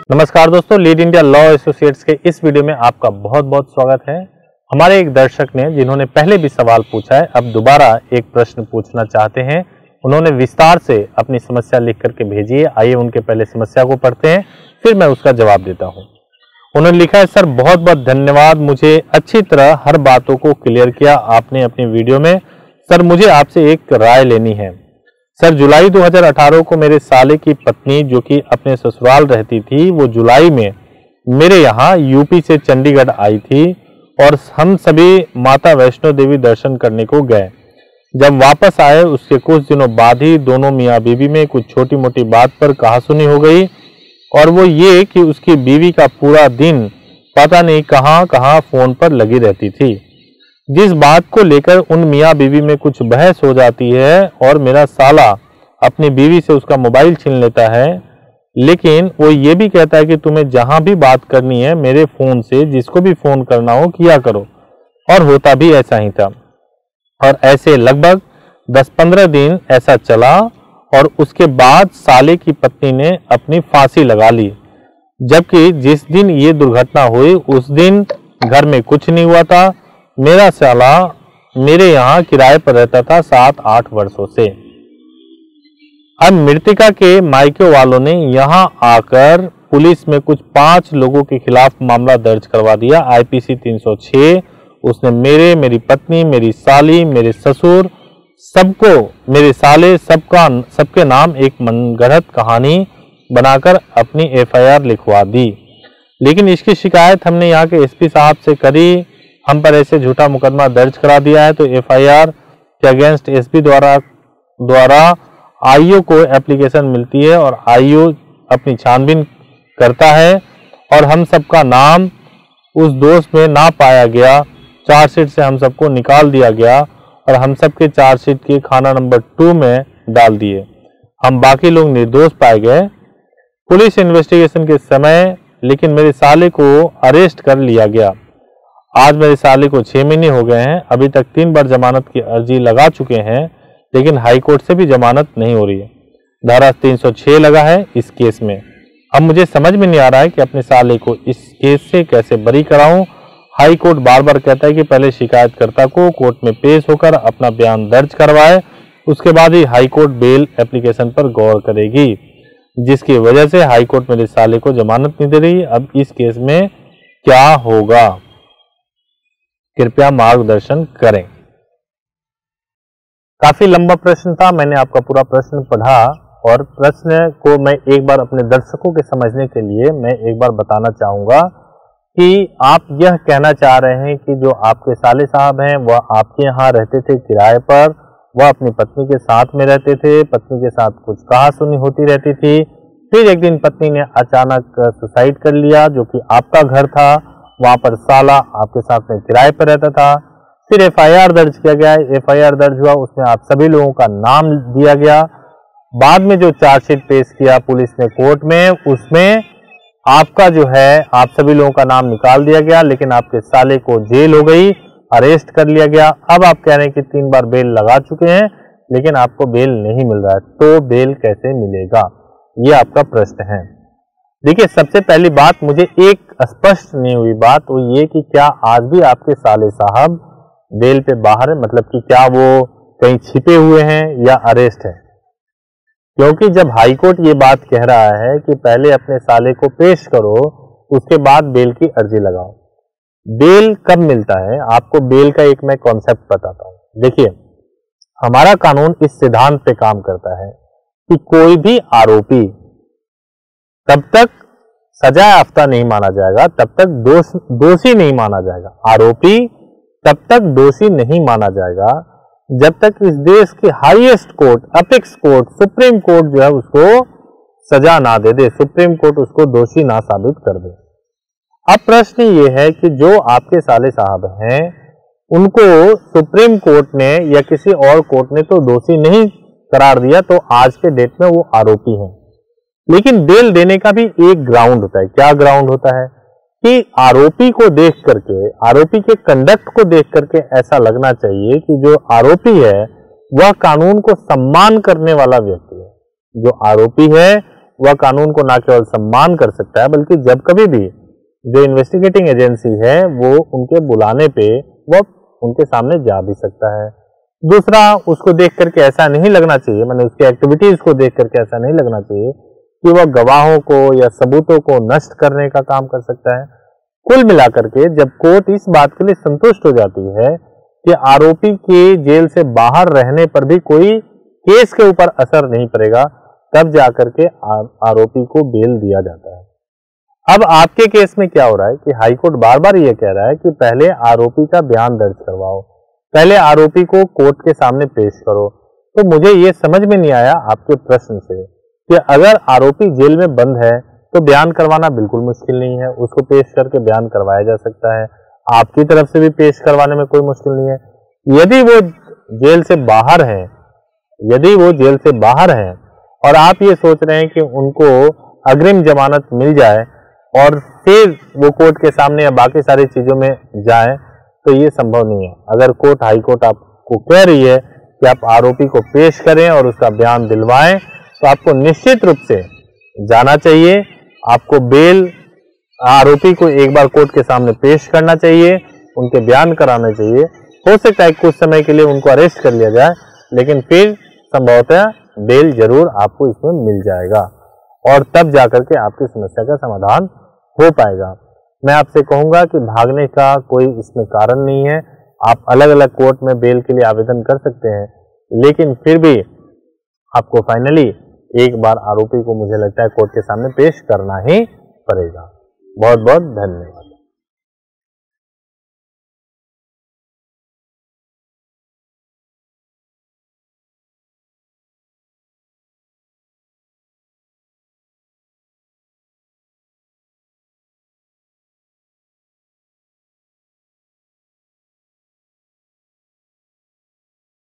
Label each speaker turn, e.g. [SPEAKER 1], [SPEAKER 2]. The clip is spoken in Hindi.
[SPEAKER 1] नमस्कार दोस्तों, लीड इंडिया लॉ एसोसिएट्स के इस वीडियो में आपका बहुत बहुत स्वागत है। हमारे एक दर्शक ने, जिन्होंने पहले भी सवाल पूछा है, अब दोबारा एक प्रश्न पूछना चाहते हैं। उन्होंने विस्तार से अपनी समस्या लिख करके भेजी है। आइए उनके पहले समस्या को पढ़ते हैं, फिर मैं उसका जवाब देता हूँ। उन्होंने लिखा है, सर बहुत बहुत धन्यवाद, मुझे अच्छी तरह हर बातों को क्लियर किया आपने अपनी वीडियो में। सर मुझे आपसे एक राय लेनी है। सर जुलाई 2018 को मेरे साले की पत्नी, जो कि अपने ससुराल रहती थी, वो जुलाई में मेरे यहाँ यूपी से चंडीगढ़ आई थी और हम सभी माता वैष्णो देवी दर्शन करने को गए। जब वापस आए उसके कुछ दिनों बाद ही दोनों मियाँ बीवी में कुछ छोटी मोटी बात पर कहासुनी हो गई, और वो ये कि उसकी बीवी का पूरा दिन पता नहीं कहाँ कहाँ फोन पर लगी रहती थी। जिस बात को लेकर उन मियाँ बीवी में कुछ बहस हो जाती है और मेरा साला अपनी बीवी से उसका मोबाइल छीन लेता है, लेकिन वो ये भी कहता है कि तुम्हें जहां भी बात करनी है मेरे फोन से जिसको भी फोन करना हो किया करो, और होता भी ऐसा ही था। और ऐसे लगभग 10-15 दिन ऐसा चला और उसके बाद साले की पत्नी ने अपनी फांसी लगा ली। जबकि जिस दिन ये दुर्घटना हुई उस दिन घर में कुछ नहीं हुआ था। मेरा साला मेरे यहाँ किराए पर रहता था 7-8 वर्षों से। अब मृतिका के मायके वालों ने यहाँ आकर पुलिस में कुछ 5 लोगों के खिलाफ मामला दर्ज करवा दिया, IPC 306। उसने मेरी पत्नी, मेरी साली, मेरे ससुर, सबको, मेरे साले, सबके नाम एक मनगढ़ंत कहानी बनाकर अपनी FIR लिखवा दी। लेकिन इसकी शिकायत हमने यहाँ के SP साहब से करी, हम पर ऐसे झूठा मुकदमा दर्ज करा दिया है, तो FIR के अगेंस्ट SP द्वारा IO को एप्लीकेशन मिलती है और IO अपनी छानबीन करता है और हम सबका नाम उस दोष में ना पाया गया। चार्जशीट से हम सबको निकाल दिया गया और हम सबके चार्जशीट के खाना नंबर 2 में डाल दिए। हम बाकी लोग निर्दोष पाए गए पुलिस इन्वेस्टिगेशन के समय, लेकिन मेरे साले को अरेस्ट कर लिया गया। आज मेरे साले को 6 महीने हो गए हैं। अभी तक 3 बार जमानत की अर्जी लगा चुके हैं, लेकिन हाई कोर्ट से भी जमानत नहीं हो रही है। धारा 306 लगा है इस केस में। अब मुझे समझ में नहीं आ रहा है कि अपने साले को इस केस से कैसे बरी कराऊं। हाई कोर्ट बार बार कहता है कि पहले शिकायतकर्ता को कोर्ट में पेश होकर अपना बयान दर्ज करवाए, उसके बाद ही हाई कोर्ट बेल एप्लीकेशन पर गौर करेगी, जिसकी वजह से हाई कोर्ट मेरे साले को जमानत नहीं दे रही। अब इस केस में क्या होगा, कृपया मार्गदर्शन करें। काफी लंबा प्रश्न था, मैंने आपका पूरा प्रश्न पढ़ा और प्रश्न को मैं एक बार अपने दर्शकों के समझने के लिए मैं एक बार बताना चाहूंगा कि आप यह कहना चाह रहे हैं कि जो आपके साले साहब हैं वह आपके यहाँ रहते थे किराए पर, वह अपनी पत्नी के साथ में रहते थे, पत्नी के साथ कुछ कहासुनी होती रहती थी, फिर एक दिन पत्नी ने अचानक सुसाइड कर लिया, जो कि आपका घर था, वहां पर साला आपके साथ में किराए पर रहता था। फिर FIR दर्ज किया गया, FIR दर्ज हुआ, उसमें आप सभी लोगों का नाम दिया गया। बाद में जो चार्जशीट पेश किया पुलिस ने कोर्ट में, उसमें आपका जो है आप सभी लोगों का नाम निकाल दिया गया, लेकिन आपके साले को जेल हो गई, अरेस्ट कर लिया गया। अब आप कह रहे हैं कि 3 बार बेल लगा चुके हैं, लेकिन आपको बेल नहीं मिल रहा है, तो बेल कैसे मिलेगा, ये आपका प्रश्न है। देखिए, सबसे पहली बात मुझे एक स्पष्ट नहीं हुई बात, वो ये कि क्या आज भी आपके साले साहब बेल पे बाहर है, मतलब कि क्या वो कहीं छिपे हुए हैं या अरेस्ट है? क्योंकि जब हाईकोर्ट ये बात कह रहा है कि पहले अपने साले को पेश करो, उसके बाद बेल की अर्जी लगाओ, बेल कब मिलता है? आपको बेल का एक मैं कॉन्सेप्ट बताता हूँ। देखिए, हमारा कानून इस सिद्धांत पे काम करता है कि कोई भी आरोपी तब तक सजा याफ्ता नहीं माना जाएगा, तब तक दोषी नहीं माना जाएगा। आरोपी तब तक दोषी नहीं माना जाएगा जब तक इस देश के highest court, apex court, supreme court जो है उसको सजा ना दे दे, सुप्रीम कोर्ट उसको दोषी ना साबित कर दे। अब प्रश्न ये है कि जो आपके साले साहब हैं उनको सुप्रीम कोर्ट ने या किसी और कोर्ट ने तो दोषी नहीं करार दिया, तो आज के डेट में वो आरोपी हैं। लेकिन बेल देने का भी एक ग्राउंड होता है। क्या ग्राउंड होता है? कि आरोपी को देख करके, आरोपी के कंडक्ट को देख करके ऐसा लगना चाहिए कि जो आरोपी है वह कानून को सम्मान करने वाला व्यक्ति है। जो आरोपी है वह कानून को न केवल सम्मान कर सकता है बल्कि जब कभी भी जो इन्वेस्टिगेटिंग एजेंसी है वो उनके बुलाने पे वह उनके सामने जा भी सकता है। दूसरा, उसको देख करके ऐसा नहीं लगना चाहिए, मैंने उसकी एक्टिविटीज को देख करके ऐसा नहीं लगना चाहिए कि वह गवाहों को या सबूतों को नष्ट करने का काम कर सकता है। कुल मिलाकर के जब कोर्ट इस बात के लिए संतुष्ट हो जाती है कि आरोपी के जेल से बाहर रहने पर भी कोई केस के ऊपर असर नहीं पड़ेगा, तब जाकर के आरोपी को बेल दिया जाता है। अब आपके केस में क्या हो रहा है कि हाईकोर्ट बार बार ये कह रहा है कि पहले आरोपी का बयान दर्ज करवाओ, पहले आरोपी को कोर्ट के सामने पेश करो। तो मुझे ये समझ में नहीं आया आपके प्रश्न से कि अगर आरोपी जेल में बंद है तो बयान करवाना बिल्कुल मुश्किल नहीं है, उसको पेश करके बयान करवाया जा सकता है, आपकी तरफ से भी पेश करवाने में कोई मुश्किल नहीं है। यदि वो जेल से बाहर है, यदि वो जेल से बाहर है और आप ये सोच रहे हैं कि उनको अग्रिम जमानत मिल जाए और फिर वो कोर्ट के सामने या बाकी सारी चीजों में जाए, तो ये संभव नहीं है। अगर कोर्ट, हाई कोर्ट आपको कह रही है कि आप आरोपी को पेश करें और उसका बयान दिलवाएं, तो आपको निश्चित रूप से जाना चाहिए, आपको बेल आरोपी को एक बार कोर्ट के सामने पेश करना चाहिए, उनके बयान कराने चाहिए। हो सकता है कुछ समय के लिए उनको अरेस्ट कर लिया जाए, लेकिन फिर संभवतः बेल जरूर आपको इसमें मिल जाएगा और तब जाकर के आपकी समस्या का समाधान हो पाएगा। मैं आपसे कहूंगा कि भागने का कोई इसमें कारण नहीं है। आप अलग अलग कोर्ट में बेल के लिए आवेदन कर सकते हैं, लेकिन फिर भी आपको फाइनली एक बार आरोपी को, मुझे लगता है, कोर्ट के सामने पेश करना ही पड़ेगा। बहुत बहुत धन्यवाद।